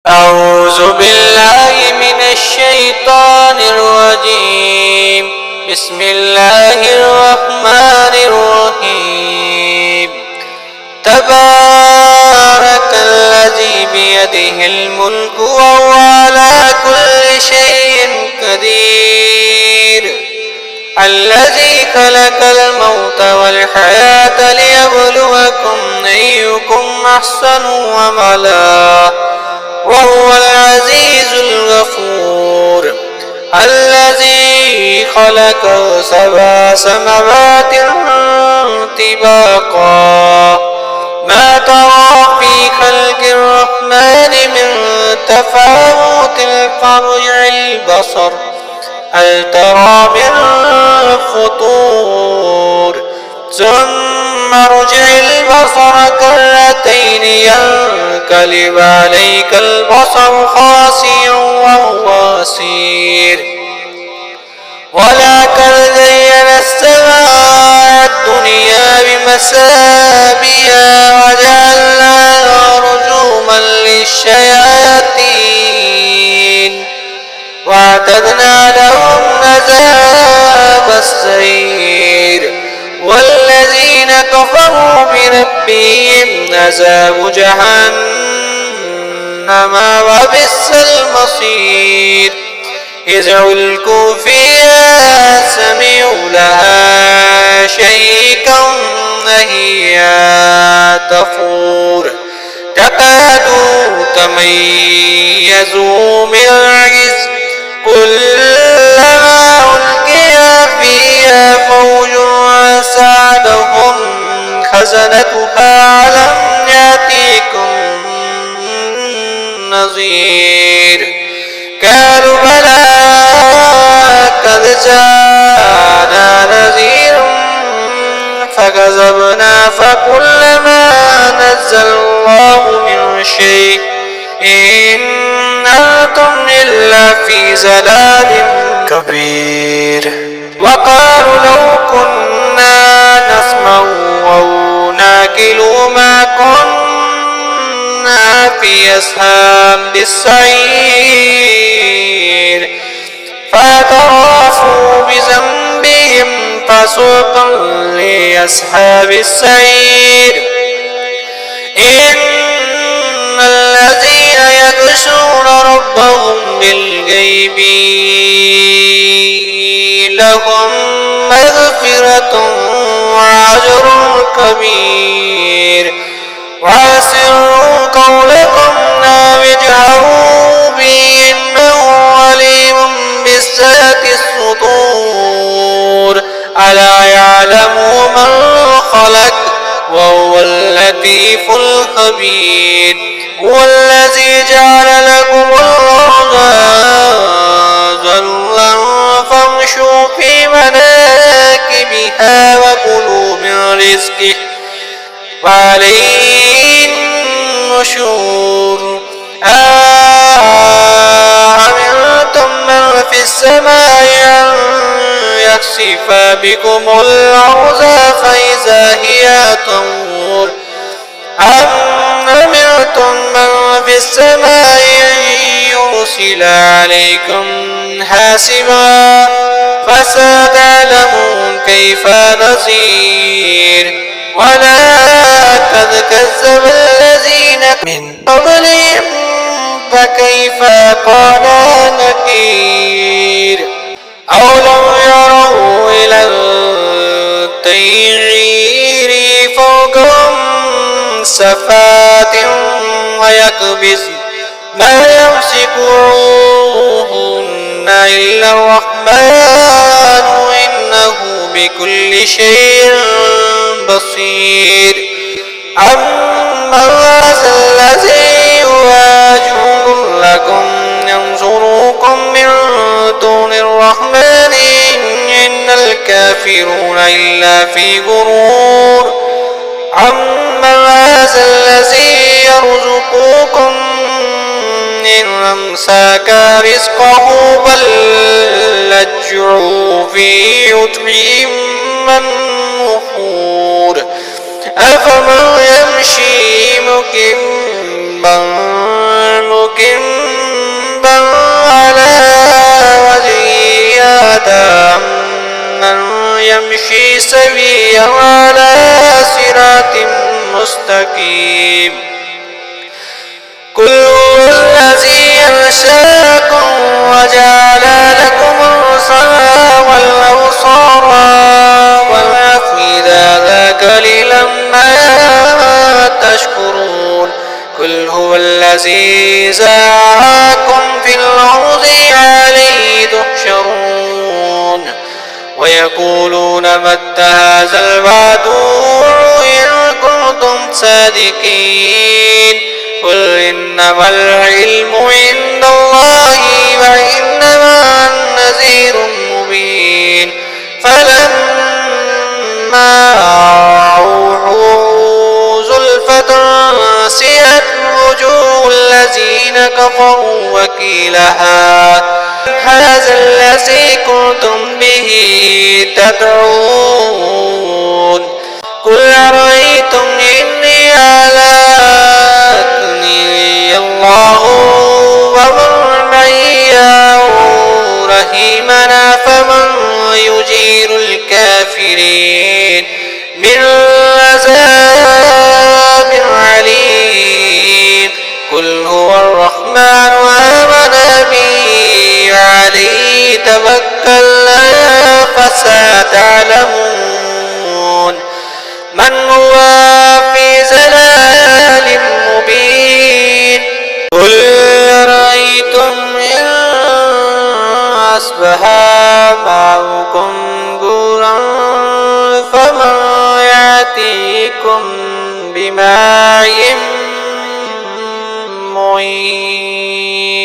أعوذ بالله من الشيطان الرجيم. بسم الله الرحمن الرحيم. تبارك الذي بيده الملك وهو على كل شيء قدير، الذي خلق الموت والحياة ليبلوكم أيكم أحسن عملا وهو العزيز الغفور. الذي خلق 7 سماوات طباقا ما ترى في خلق الرحمن من تفاوت فارجع البصر هل ترى من فطور ثم ارجع البصر كرتين ينقلب عليك البصر خاسئا وهو حسير. ولقد زينا السماء الدنيا بمصابيح وجعلناها رجوما للشياطين واعتدنا لهم عذاب السعير. والذين كفروا بربهم عذاب جهنم وبئس المصير. إذ ألقوا فيها سمعوا لها شيئا وهي تفور تكاد تميز من الغيظ كلما ألقي فيها فوج سألهم خزنتها ألم يأتكم نذير قالوا بلى قد جاءنا نذير فكذبنا فكلما نزل الله من شيء إن أنتم إلا في ضلال كبير. وقالوا لو كنا نسمع أو نعقل ما كنا في أصحاب السعير فاعترفوا بذنبهم فسوقا لأصحاب السعير. إن الذين يخشون ربهم بالغيب لهم مغفرة وأجر كبير. وأسروا قولكم أو اجهروا به إنه عليم بذات الصدور. ألا يعلم من خلق وهو اللطيف الخبير. والذي جعل لكم الأرض ذللا فامشوا في مناكبها وكلوا من رزقه وعليه النشور. أأمنتم من في السماء أن يخسف بكم الأرض فإذا هي تمور أم أمنتم من في السماء أن يرسل عليكم حاسبا فستعلمون كيف نذير. ولقد كذب الذين من قبلهم فكيف كان نكير. أولم يروا إلى الطير فوقهم صفات ويقبض ما يمسكهن إلا الرحمن إنه بكل شيء بصير. أما هذا الذي يواجه لكم ينصركم من دون الرحمن إن الكافرون إلا في غرور. أما هذا الذي يرزقكم إن أمسك رزقه بل لجوا في عتو منفور. أفمن يمشي مكبا رحيم. قل هو الذي أنشأكم وجعل لكم السمع والأبصار والأفئدة قليلا ما تشكرون. قل هو الذي زرعكم في الأرض عليه تحشرون. ويقولون متى هذا الوعد إن كنتم صادقين. قل إنما العلم عند الله وإنما أنا نذير مبين. فلما رأوه زلفة سيئت وجوه الذين كفروا وقيل هذا الذي كنتم به تدعون. قل أرأيتم إني هلكني الله ومن معي رحيمنا فمن يجير الكافرين من عذاب عليم. قل هو الرحمن آمنا به عليه توكلنا فستعلمون من هو في ضلال مبين. قل رأيتم إن أصبح ماؤكم غورا فمن يأتيكم بماء معين.